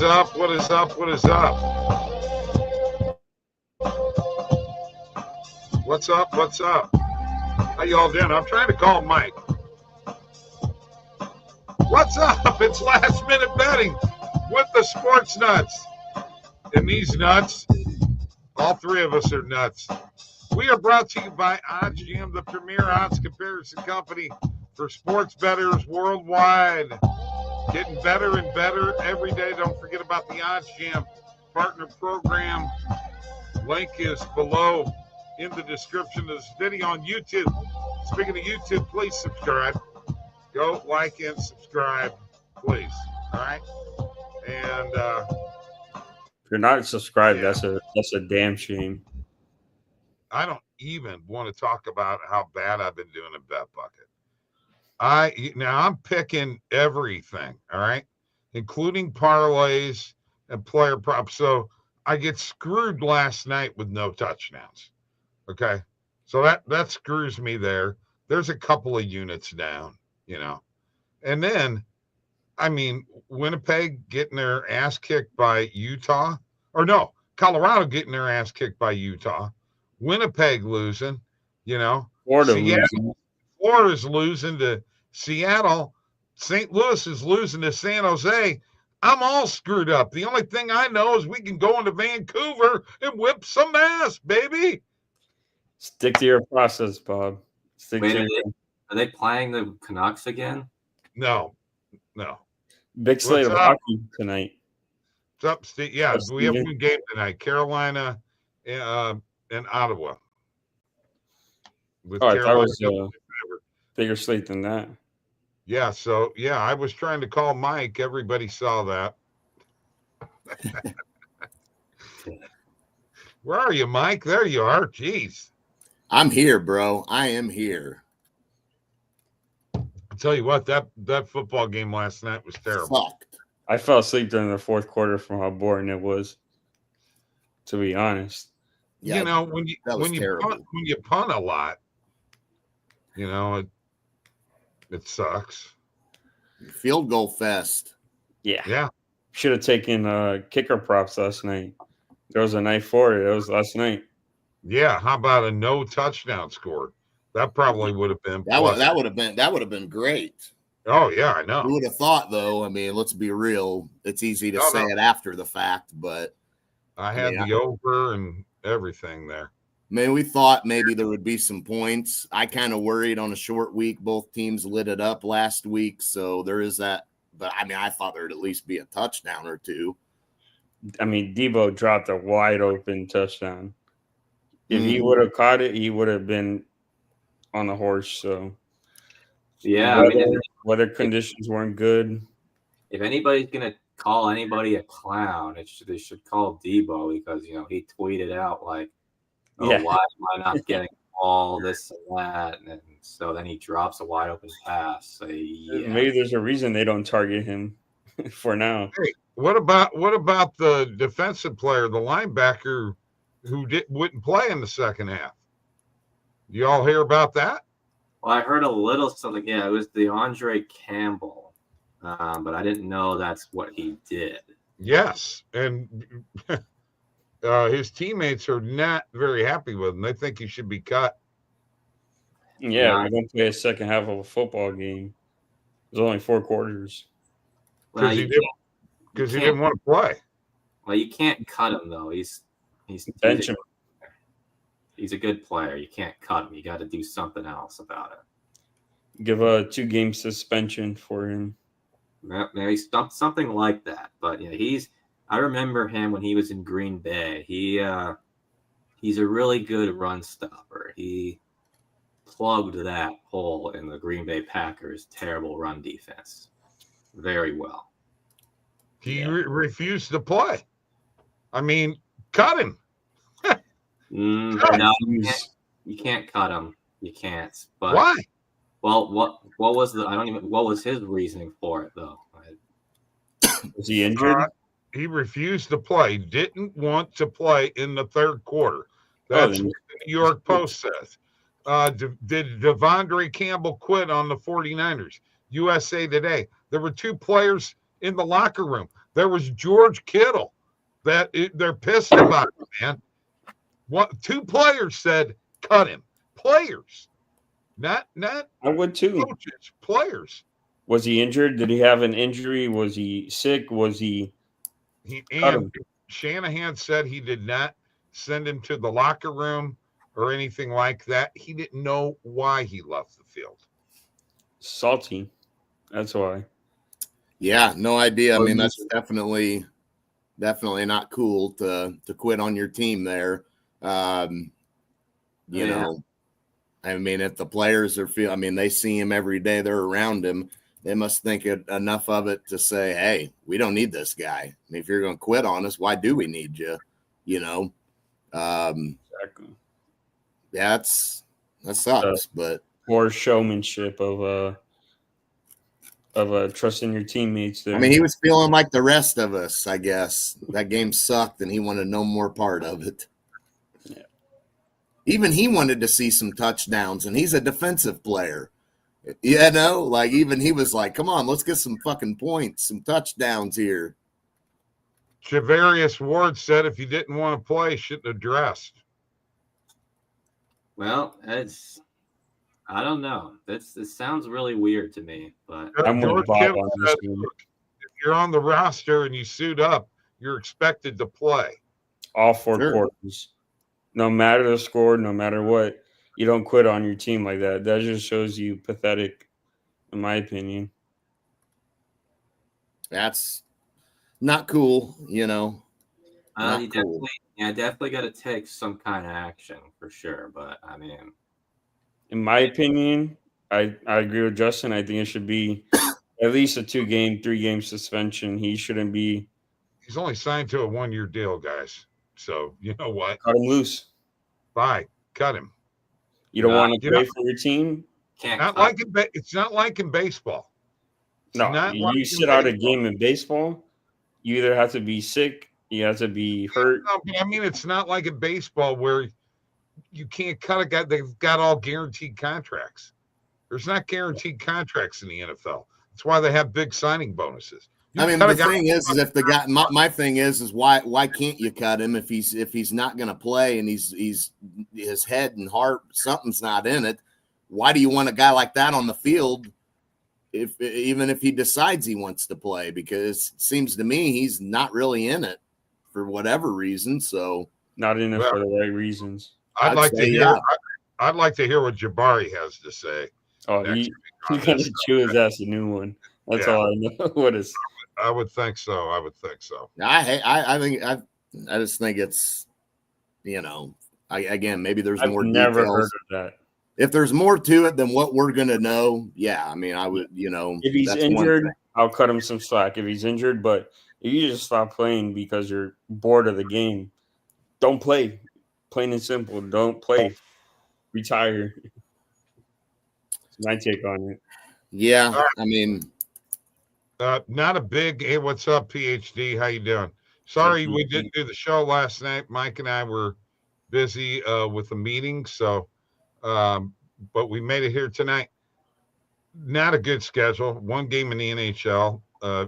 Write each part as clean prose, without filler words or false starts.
up? What is up? What is up? What's up? What's up? How y'all doing? I'm trying to call Mike. What's up? It's last minute betting with the sports nuts. And these nuts, all three of us are nuts. We are brought to you by OddsJam, the premier odds comparison company for sports bettors worldwide. Getting better and better every day. Don't forget about the OddsJam partner program. Link is below in the description of this video on YouTube. Speaking of YouTube, please subscribe. Go like and subscribe, please. All right. And if you're not subscribed, that's a damn shame. I don't even want to talk about how bad I've been doing in BetBucket. Now I'm picking everything, all right, including parlays and player props. So I get screwed last night with no touchdowns. Okay, so that screws me there. There's a couple of units down, and then, I mean, Winnipeg getting their ass kicked by Utah, or no, Colorado getting their ass kicked by Utah, Winnipeg losing, Florida's losing to Seattle. St. Louis is losing to San Jose. I'm all screwed up. The only thing I know is we can go into Vancouver and whip some ass, baby. Stick to your process, Bob. Are they playing the Canucks again? No. Big slate of hockey tonight. What's up, Steve? Yeah, we have one game tonight. Carolina and Ottawa. I thought it was a bigger slate than that. Yeah, so, I was trying to call Mike. Everybody saw that. Where are you, Mike? There you are. Jeez. I'm here, bro. I am here. I'll tell you what, that football game last night was terrible. Fucked. I fell asleep during the fourth quarter from how boring it was, to be honest. Yeah, when you punt a lot, it sucks. Field goal fest. Yeah. Should have taken kicker props last night. There was a night for it. It was last night. Yeah, how about a no touchdown scored? That probably would have been that would have been great. Oh yeah, I know. Who would have thought though? I mean, let's be real. It's easy to say it after the fact, but I had the over and everything there. Man, we thought maybe there would be some points. I kind of worried on a short week. Both teams lit it up last week, so there is that. But I mean, I thought there'd at least be a touchdown or two. I mean, Debo dropped a wide open touchdown. If he would have caught it, he would have been on the horse. So, yeah, weather conditions weren't good. If anybody's gonna call anybody a clown, they should call Debo because he tweeted out like, "Oh, why am I not getting all this and that?" And so then he drops a wide open pass. So, maybe there's a reason they don't target him for now. Hey, what about the defensive player, the linebacker who wouldn't play in the second half? You all hear about that? Well, I heard a little something. Yeah, it was DeAndre Campbell, but I didn't know that's what he did. Yes, and his teammates are not very happy with him. They think he should be cut. Yeah, we're going to play a second half of a football game. There's only 4 quarters. Because he didn't want to play. Well, you can't cut him though. He's bench him. He's a good player. You can't cut him. You got to do something else about it. Give a 2-game suspension for him. Maybe something like that. But I remember him when he was in Green Bay. He's a really good run stopper. He plugged that hole in the Green Bay Packers' terrible run defense very well. He refused to play. I mean, cut him. No, you can't cut him. You can't. But why? Well, what was what was his reasoning for it though? Was he injured? He refused to play. Didn't want to play in the third quarter. That's what the New York Post says. Did Devondre Campbell quit on the 49ers? USA Today. There were 2 players in the locker room. There was George Kittle. They're pissed about it, man. Two players said cut him. Players, not I would too. coaches. Players. Was he injured? Did he have an injury? Was he sick? Was he? Shanahan said he did not send him to the locker room or anything like that. He didn't know why he left the field. Salty. That's why. Yeah, no idea. I mean, that's definitely not cool to quit on your team there. You know, I mean, if the players they see him every day, they're around him. They must think enough of it to say, hey, we don't need this guy. And if you're going to quit on us, why do we need you? You know? Exactly. Yeah, that sucks, but poor showmanship of trusting your teammates there. I mean, he was feeling like the rest of us, I guess. That game sucked and he wanted no more part of it. Yeah. Even he wanted to see some touchdowns, and he's a defensive player. You know, like even he was like, come on, let's get some fucking points, some touchdowns here. Javarius Ward said if you didn't want to play, shouldn't have dressed. Well, I don't know. It sounds really weird to me, but I'm with Bob on this said, one. if you're on the roster and you suit up, you're expected to play. All four quarters. No matter the score, no matter what. You don't quit on your team like that. That just shows you pathetic, in my opinion. That's not cool, you know. You definitely got to take some kind of action for sure. But I mean, in my opinion, I agree with Justin. I think it should be at least a 2-game, 3-game suspension. He shouldn't be. He's only signed to a 1-year deal, guys. So you know what? Cut him loose. Bye. Cut him. You don't want to play for your team? It's not like in baseball. No, you sit out a game in baseball, you either have to be sick, you have to be hurt. No, I mean, it's not like in baseball where you can't cut a guy. They've got all guaranteed contracts. There's not guaranteed contracts in the NFL. That's why they have big signing bonuses. I mean, the thing is if the guy, my thing is why can't you cut him if he's not going to play and he's his head and heart, something's not in it. Why do you want a guy like that on the field even if he decides he wants to play? Because it seems to me he's not really in it for whatever reason. So not in it for the right reasons. I'd like to hear what Jabari has to say. Oh, he's going to chew his ass a new one. That's all I know. What is? I would think so. I just think it's, you know, again, maybe there's more details. I've never heard of that. If there's more to it than what we're going to know, yeah, I mean, I would, you know. If he's injured, I'll cut him some slack if he's injured. But if you just stop playing because you're bored of the game, don't play. Plain and simple. Don't play. Retire. That's my take on it. Yeah, I mean. Not a big, hey, what's up, PhD? How you doing? Sorry we didn't do the show last night. Mike and I were busy with a meeting, so but we made it here tonight. Not a good schedule. 1 game in the NHL,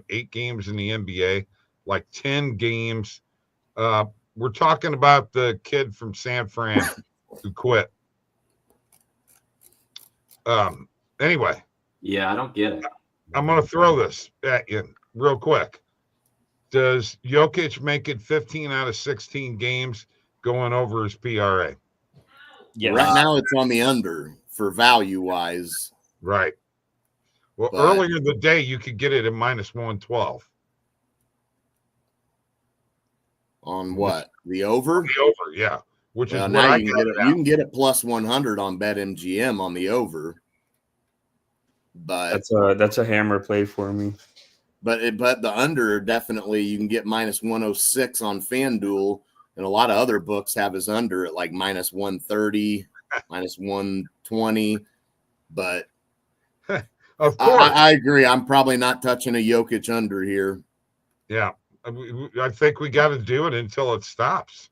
8 games in the NBA, like 10 games. We're talking about the kid from San Fran who quit. Anyway. Yeah, I don't get it. I'm going to throw this at you real quick. Does Jokic make it 15 out of 16 games going over his PRA? Yeah. Right now it's on the under for value-wise. Right. Well, earlier in the day, you could get it at minus 112. On what? The over? The over, yeah. Which is now you can get it plus 100 on BetMGM on the over. But that's a hammer play for me. But the under definitely you can get minus 106 on FanDuel, and a lot of other books have his under at like minus 130, minus 120. But of course, I agree. I'm probably not touching a Jokic under here. Yeah, I think we got to do it until it stops.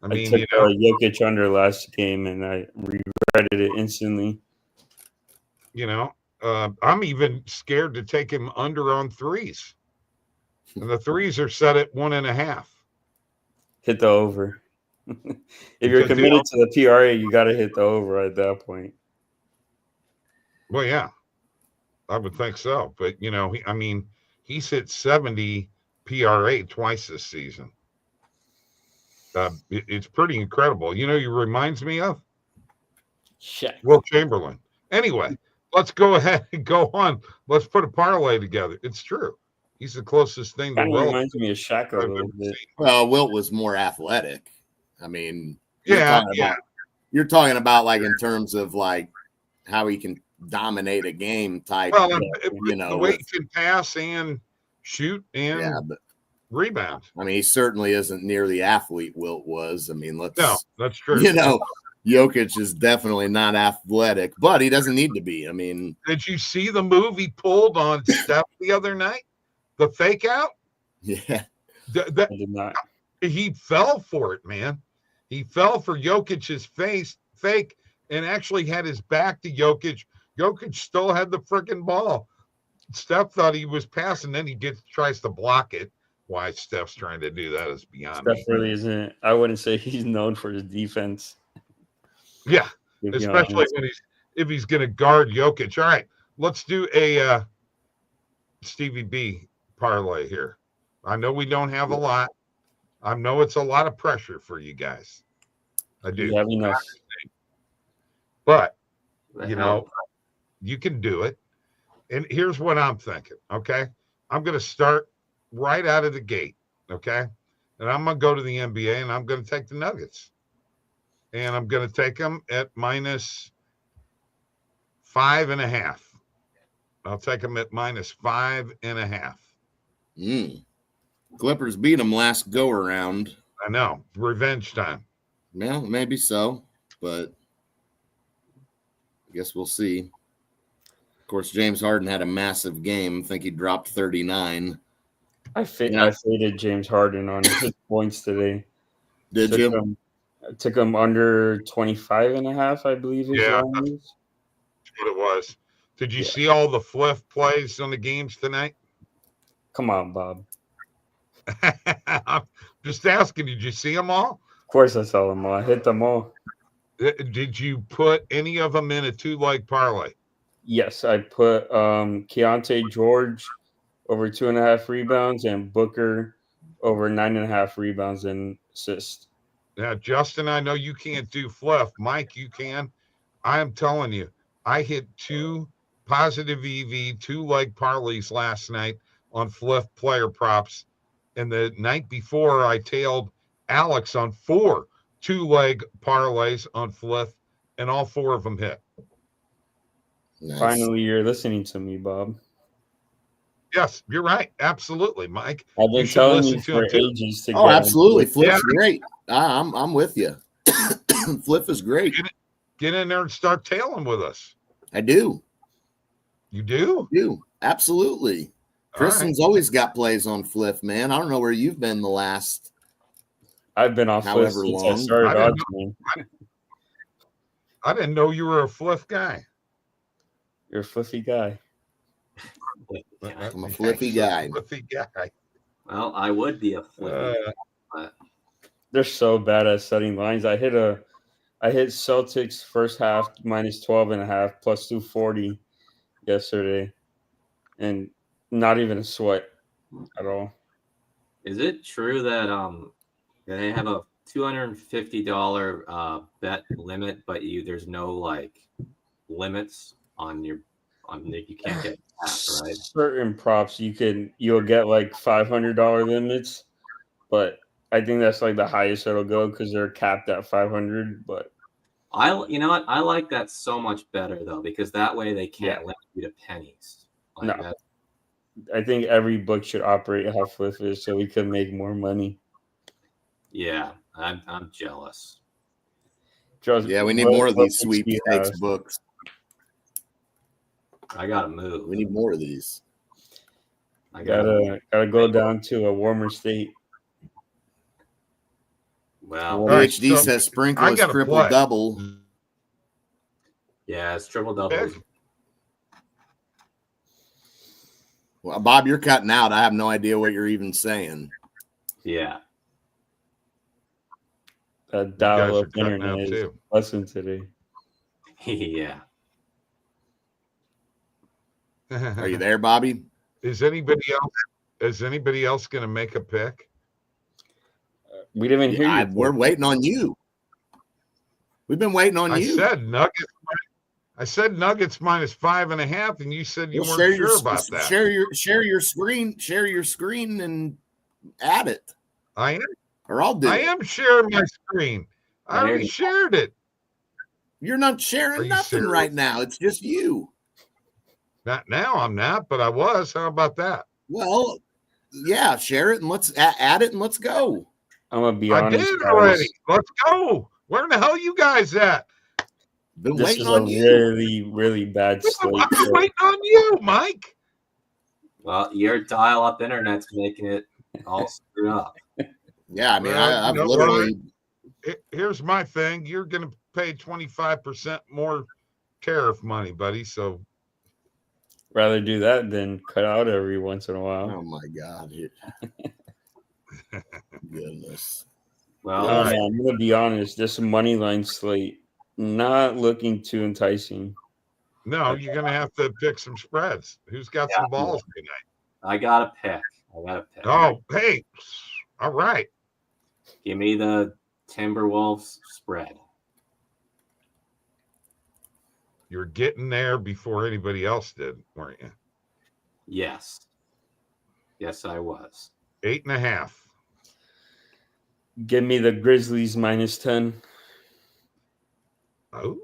I mean, took Jokic under last game, and I regretted it instantly. You know. I'm even scared to take him under on threes. And the threes are set at 1.5. Hit the over. If you're committed to the PRA, you got to hit the over at that point. Well, yeah, I would think so. But, he's hit 70 PRA twice this season. It's pretty incredible. He reminds me of Shaq. Will Chamberlain. Anyway, let's go ahead and go on. Let's put a parlay together. It's true. He's the closest thing to Kind of Will. reminds me of Shaq a little bit. Well, Wilt was more athletic. I mean, Yeah. You're talking about like in terms of like how he can dominate a game type. Well, the way he can pass and shoot and rebound. I mean, he certainly isn't near the athlete Wilt was. I mean, No, that's true. Jokic is definitely not athletic, but he doesn't need to be. I mean, did you see the move he pulled on Steph the other night? The fake out? Yeah. I did not. He fell for it, man. He fell for Jokic's fake and actually had his back to Jokic. Jokic still had the freaking ball. Steph thought he was passing, then he tries to block it. Why Steph's trying to do that is beyond me. Steph really isn't. I wouldn't say he's known for his defense. Yeah, especially if he's going to guard Jokic. All right, let's do a Stevie B parlay here. I know we don't have a lot. I know it's a lot of pressure for you guys. I do. Yeah, enough. But, you can do it. And here's what I'm thinking, okay? I'm going to start right out of the gate, okay? And I'm going to go to the NBA, and I'm going to take the Nuggets. And I'm going to take them at minus 5.5. I'll take them at minus 5.5. Clippers beat them last go around. I know. Revenge time. Well, maybe so, but I guess we'll see. Of course, James Harden had a massive game. I think he dropped 39. I faded James Harden on his points today. Did you? Took him under 25.5, I believe. Yeah, that's what it was. Did you see all the fluff plays on the games tonight? Come on, Bob. I'm just asking, did you see them all? Of course I saw them all. I hit them all. Did you put any of them in a 2-leg parlay? Yes, I put Keontae George over 2.5 rebounds and Booker over 9.5 rebounds and assists. Now, Justin, I know you can't do fluff. Mike, you can. I am telling you, I hit 2 positive EV 2-leg parlays last night on fluff player props. And the night before, I tailed Alex on 4 2-leg parlays on fluff, and all 4 of them hit. Nice. Finally, you're listening to me, Bob. Yes, you're right. Absolutely, Mike. I've been telling you for ages to get absolutely. Fliff's great. I'm with you. Fliff is great. Get in there and start tailing with us. I do. You do? I do. Absolutely. Kristen's always got plays on Fliff, man. I don't know where you've been the last I've been off Fliff since I started OddsJam. I didn't know you were a Fliff guy. You're a fliffy guy. I'm a flippy guy. Fliffy guy. Well, I would be a flippy guy. They're so bad at setting lines. I hit Celtics first half minus 12.5 plus 240 yesterday, and not even a sweat at all. Is it true that they have a $250 bet limit, but there's no like limits on you can't get past, right? Certain props you'll get like $500 limits, but I think that's like the highest it'll go because they're capped at 500. But you know what? I like that so much better though, because that way they can't limit you to pennies. I think every book should operate how Fliff is so we can make more money. Yeah, I'm jealous. We need more of these sweepstakes books. I gotta move. We need more of these. I gotta go down to a warmer state. Well, PhD says sprinkle is triple double. Yeah, it's triple double. Well, Bob, you're cutting out. I have no idea what you're even saying. Yeah. That You guys dial-up are cutting internet out, is too. busting today. Yeah. Are you there, Bobby? Is anybody else going to make a pick? We didn't even hear you. We're waiting on you. We've been waiting on I you. said Nuggets -5.5, and you said you Well, weren't sure about that. Share your screen and add it. I am. Or I'll do I it. am sharing my screen. I already shared it. You're not Are sharing you nothing serious? right now. It's just you. Not now. I'm not, but I was. How about that? Well, yeah, share it and let's add it and let's go. I'm gonna be I honest, did guys. already. Let's go. Where the hell you guys at? Been This waiting is on a you. really, really bad slate. I'm waiting on you, Mike. Well, your dial-up internet's making it all screwed up. Yeah, I mean, Well, I've you know literally. Here's my thing. You're going to pay 25% more tariff money, buddy. So Rather do that than cut out every once in a while. Oh my God! Goodness. Well, All right. I'm gonna be honest. This money line slate not looking too enticing. no, you're going to have to pick some spreads. Who's got some balls tonight? I got a pick. Oh, hey. All right. Give me the Timberwolves spread. You're getting there before anybody else did, weren't you? Yes. Yes, I was. 8.5. Give me the Grizzlies -10 Oh.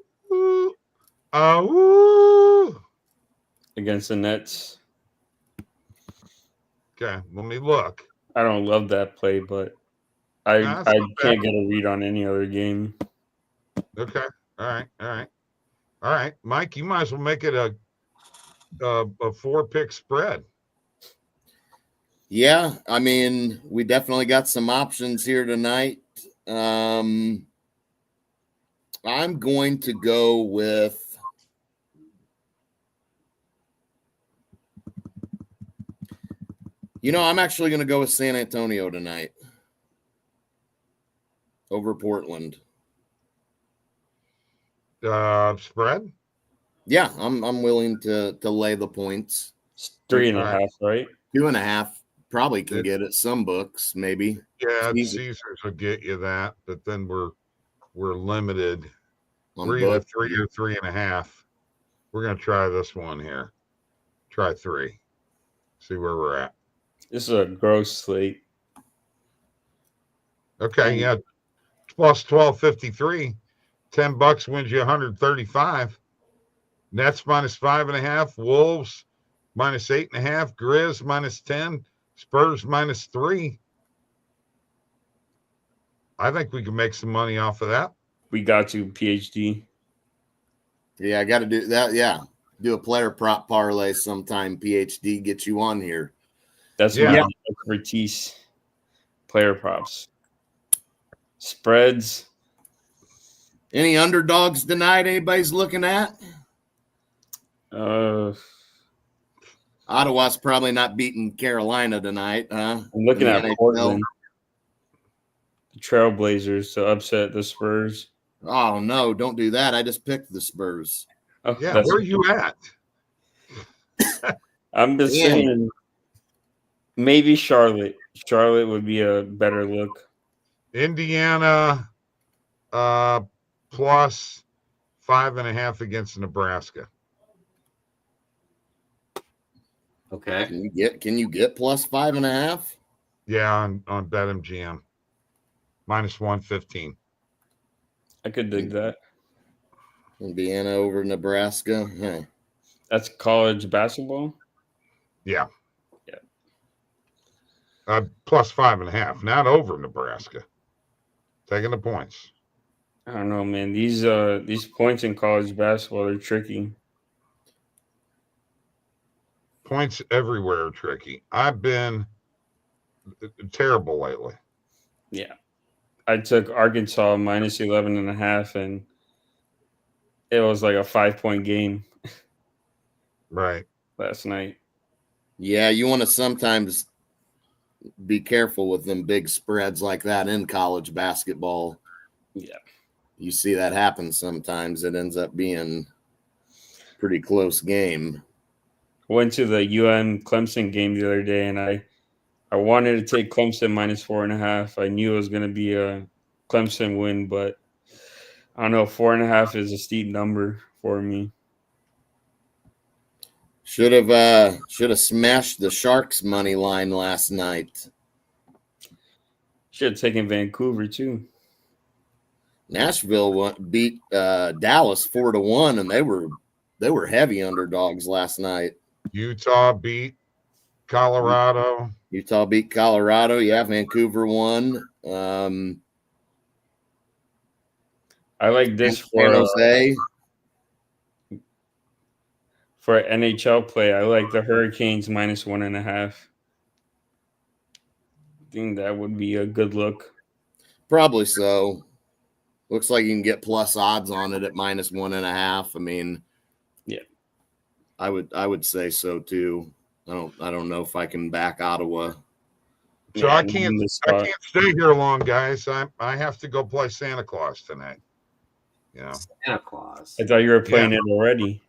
against the Nets. Okay, let me look. I don't love that play, but I That's not can't get a read on any other game. Okay. All right. Mike, you might as well make it a 4-pick spread. Yeah, I mean, we definitely got some options here tonight. I'm going to go with. I'm actually going to go with San Antonio tonight over Portland. Spread? Yeah, I'm willing to lay the points. It's 3.5, right? 2.5 probably can get at some books, maybe. Yeah, Caesars will get you that, but then we're limited. We're either 3 or 3.5. We're gonna try this one here. Try 3. See where we're at. This is a gross slate. Okay, yeah. Plus 12.53. $10 wins you 135. Nets -5.5. Wolves -8.5. Grizz -10. Spurs -3. I think we can make some money off of that. We got you, PhD. Yeah, I got to do that. Yeah, do a player prop parlay sometime. PhD, get you on here. That's my expertise. Player props. Spreads. Any underdogs tonight anybody's looking at? Ottawa's probably not beating Carolina tonight, huh? I'm looking at Portland. The Trailblazers to upset the Spurs. Oh, no, don't do that. I just picked the Spurs. Oh, yeah, where are you at? I'm just saying maybe Charlotte. Charlotte would be a better look. Indiana plus 5.5 against Nebraska. Okay. Can you get plus 5.5? Yeah, on BetMGM. -115. I could dig that. Indiana over Nebraska. Huh. That's college basketball? Yeah. Plus 5.5. Not over Nebraska. Taking the points. I don't know, man. These points in college basketball are tricky. Points everywhere are tricky. I've been terrible lately. Yeah. I took Arkansas -11.5, and it was like a 5-point game. Right. Last night. Yeah, you want to sometimes be careful with them big spreads like that in college basketball. Yeah. You see that happen sometimes. It ends up being a pretty close game. Went to the UM Clemson game the other day, and I wanted to take Clemson -4.5. I knew it was going to be a Clemson win, but I don't know. 4.5 is a steep number for me. Should have smashed the Sharks money line last night. Should have taken Vancouver too. Nashville beat Dallas 4-1, and they were heavy underdogs last night. Utah beat Colorado. Yeah, Vancouver won. I like this San Jose. For NHL play. I like the Hurricanes -1.5. I think that would be a good look. Probably so. Looks like you can get plus odds on it at -1.5. I mean, yeah, I would say so too. I don't know if I can back Ottawa. So I can't stay here long, guys. I have to go play Santa Claus tonight. Yeah, Santa Claus. I thought you were playing it already.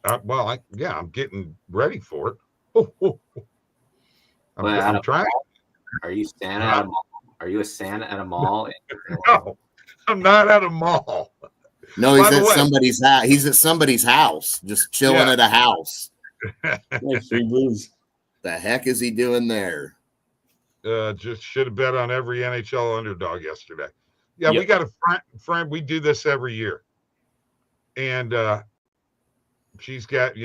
I'm getting ready for it. I'm trying. Are you Santa at a mall? Are you a Santa at a mall? No, I'm not at a mall. No, he's at somebody's house. He's at somebody's house, just chilling at a house. Free booze. The heck is he doing there? Just should have bet on every NHL underdog yesterday. Yeah, we got a friend. We do this every year, and she's got,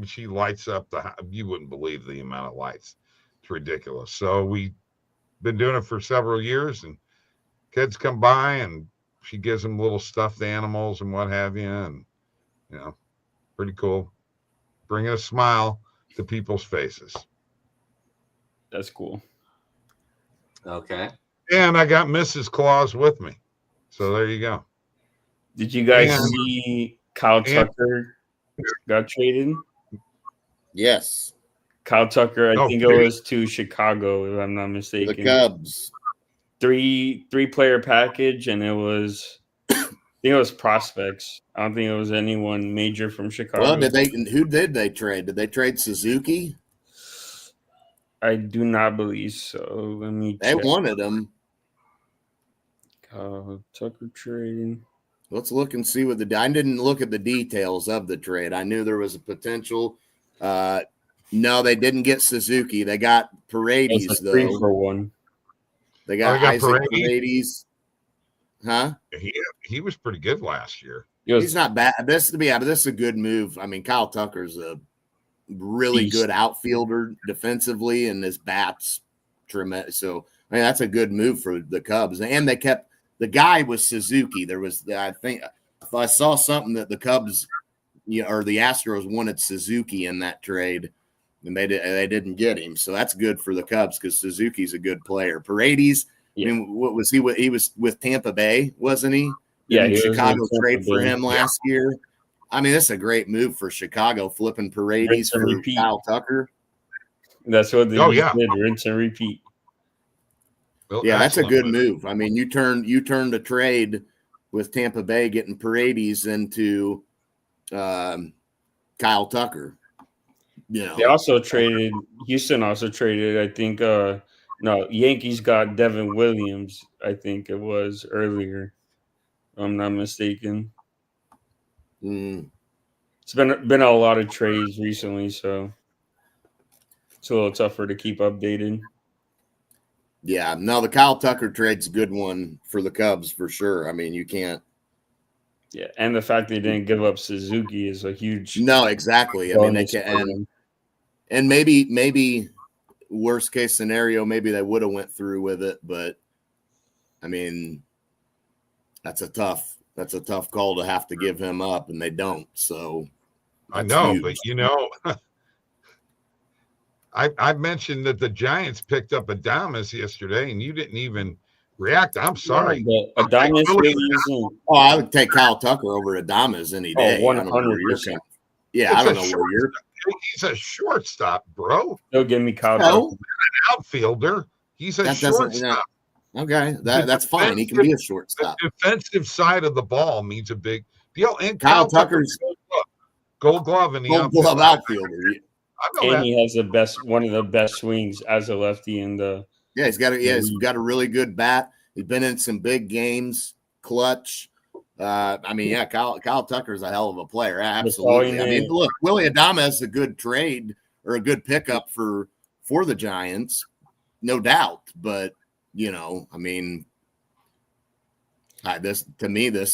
she lights up you wouldn't believe the amount of lights. It's ridiculous. So we've been doing it for several years, and kids come by and she gives them little stuffed animals and what have you. And, pretty cool. Bringing a smile to people's faces. That's cool. Okay. And I got Mrs. Claus with me. So there you go. Did you guys see Kyle Tucker got traded? Yes. Kyle Tucker, I think it was to Chicago, if I'm not mistaken. The Cubs. Three player package, and I think it was prospects. I don't think it was anyone major from Chicago. Well, who did they trade? Did they trade Suzuki? I do not believe so. Let me check. They wanted him. Tucker trading. Let's look and see what I didn't look at the details of the trade. I knew there was a potential. No, they didn't get Suzuki. They got Paredes, though. 3-for-1. They got Isaac Paredes. Huh? He was pretty good last year. He's not bad. This is a good move. I mean, Kyle Tucker's a really good outfielder defensively, and his bat's tremendous. So, I mean, that's a good move for the Cubs. And they kept the guy was Suzuki. I think I saw something that the Cubs, or the Astros wanted Suzuki in that trade, and they didn't get him. So that's good for the Cubs because Suzuki's a good player. Paredes, I mean, what was he? He was with Tampa Bay, wasn't he? Yeah, Chicago trade for him last year. I mean, that's a great move for Chicago, flipping Paredes for Kyle Tucker. That's what they did, rinse and repeat. Well, yeah, that's a good move. I mean, you turned a trade with Tampa Bay getting Paredes into Kyle Tucker. They also traded – Houston also traded, I think Yankees got Devin Williams, I think it was earlier, if I'm not mistaken. It's been a lot of trades recently, so it's a little tougher to keep updated. Yeah, no, the Kyle Tucker trade's a good one for the Cubs for sure. I mean, you can't. Yeah, and the fact they didn't give up Suzuki is a huge. No, exactly. I mean, they can, and maybe worst case scenario, maybe they would have went through with it, but I mean, that's a tough call to have to give him up, and they don't. So I know, huge. But I mentioned that the Giants picked up Adames yesterday, and you didn't even react. I'm sorry. Yeah, Adames really isn't. Oh, I would take Kyle Tucker over Adames any day. 100%. Yeah, I don't know where you're. He's a shortstop, bro. He'll give me Kyle No. Tucker. Outfielder. He's a That doesn't. shortstop. Okay, that's fine. He can be a shortstop. The defensive side of the ball means a big deal. And Kyle Tucker's Gold Glove in the Gold Glove outfielder. I know And that. he has one of the best swings as a lefty in the. Yeah, he's got a really good bat. He's been in some big games, clutch. Kyle Tucker's a hell of a player. Absolutely. I mean, look, Willie Adama is a good trade or a good pickup for the Giants, no doubt. But I mean, this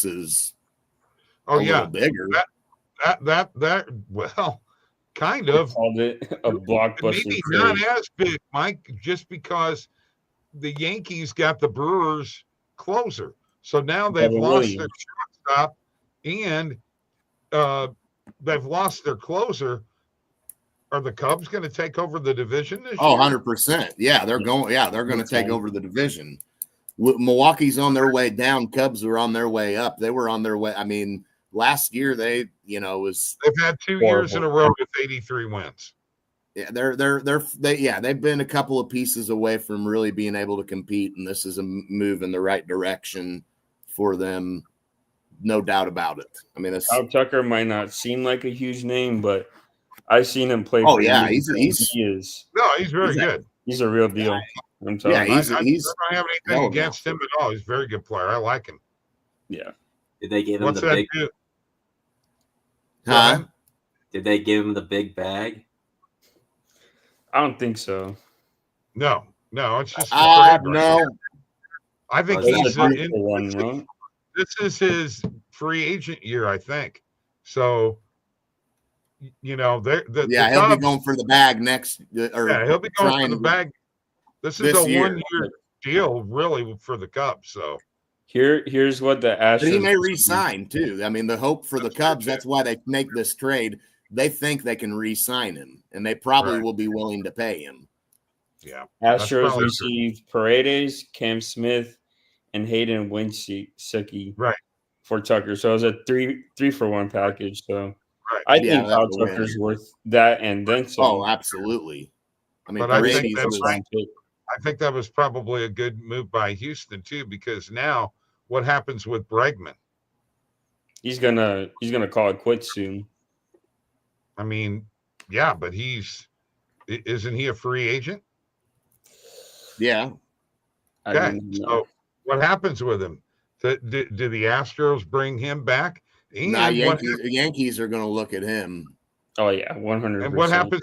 is a little bigger. That well, kind of Called it a blockbuster. Maybe trade. not as big, Mike, just because the Yankees got the Brewers closer. So now they've lost their shortstop and they've lost their closer. Are the Cubs going to take over the division this year? 100%. Yeah, they're going to take over the division. Milwaukee's on their way down. Cubs are on their way up. They were on their way. I mean, last year they've had 2 years in a row with 83 wins. Yeah, they've been a couple of pieces away from really being able to compete, and this is a move in the right direction for them, no doubt about it. I mean, Kyle Tucker might not seem like a huge name, but I've seen him play. Oh yeah, he's very good. He's a real deal. I'm telling you. I don't have anything against him at all. He's a very good player. I like him. Yeah. Did they give him the big? Huh? Did they give him the big bag? I don't think so. No, it's just no. I think he's in. This is his free agent year, I think. So, he'll be going for the bag next. He'll be going for the bag. This is a 1-year deal, really, for the Cubs. So here's what the Astros. But he may re-sign too. I mean, the hope for the Cubs. That's why they make this trade. They think they can re-sign him, and they probably will be willing to pay him. Yeah. Astros received Paredes, Cam Smith, and Hayden Wensky for Tucker. So it was a 3-for-1 package. So I think Kyle Tucker's worth that and then some. Oh, absolutely. I mean, but I think that was probably a good move by Houston too, because now what happens with Bregman? He's gonna call it quits soon. I mean, yeah, but isn't he a free agent? Yeah. Okay. So what happens with him? Do the Astros bring him back? Yankees are going to look at him. Oh yeah, 100%. And what happens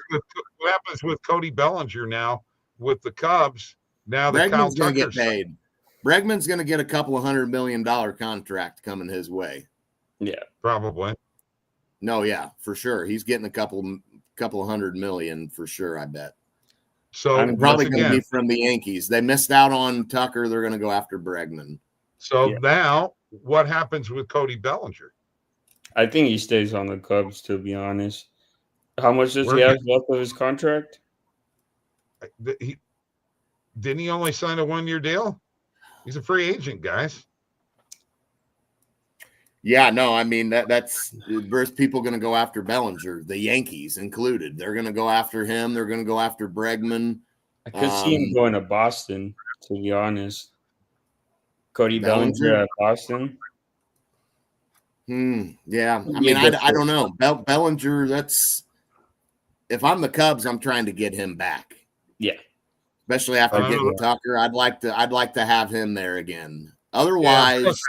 with Cody Bellinger now with the Cubs? Now that Bregman's going to get paid. Bregman's going to get a couple of $100 million contract coming his way. Yeah, probably. No, yeah, for sure. He's getting a couple of $100 million for sure, I bet. So I'm probably going to be from the Yankees. They missed out on Tucker. They're going to go after Bregman. So now what happens with Cody Bellinger? I think he stays on the Cubs, to be honest. How much does he have left of his contract? Didn't he only sign a 1-year deal? He's a free agent, guys. Yeah, no, I mean that's there's people going to go after Bellinger, the Yankees included. They're going to go after him. They're going to go after Bregman. I could see him going to Boston, to be honest. Cody Bellinger at Boston. Yeah, I mean, I don't know. Bellinger, if I'm the Cubs, I'm trying to get him back. Yeah, especially after getting Tucker. I'd like to have him there again. Otherwise,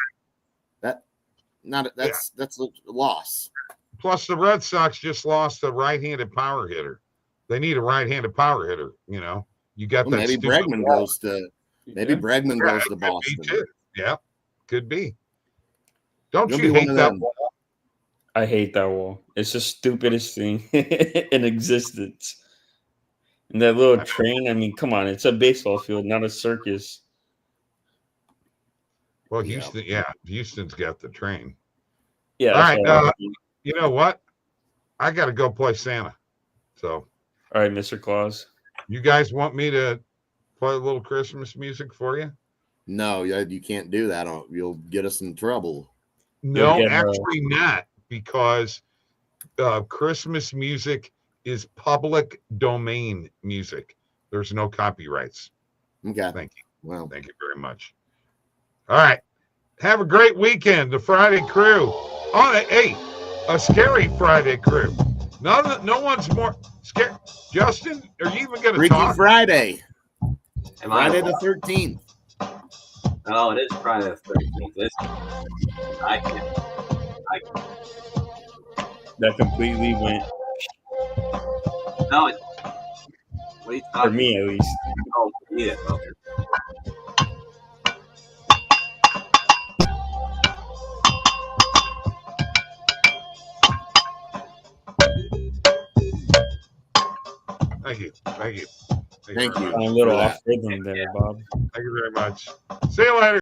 that's a loss. Plus, the Red Sox just lost a right-handed power hitter. They need a right-handed power hitter. You got that. Maybe Bregman goes to Boston. Yeah, could be. Don't you hate that wall? I hate that wall. It's the stupidest thing in existence. And that little train, I mean, come on. It's a baseball field, not a circus. Well, Houston's got the train. Yeah. All right. You know what? I got to go play Santa. So. All right, Mr. Claus. You guys want me to play a little Christmas music for you? No, you can't do that. You'll get us in trouble. No, actually not, because Christmas music is public domain music. There's no copyrights. Okay. Thank you. Well, Thank you very much. All right. Have a great weekend. The Friday crew. Oh, hey, a scary Friday crew. No one's more scared. Justin, are you even going to Freaky talk? Friday. Am I Friday the 13th. Oh, it is Friday the 13th. I can't. That completely went No, what are you for talking me at least. Oh, yeah. Okay. Thank you. Thank you. Thank you. A little for off that. rhythm there, Bob. Thank you very much. See you later.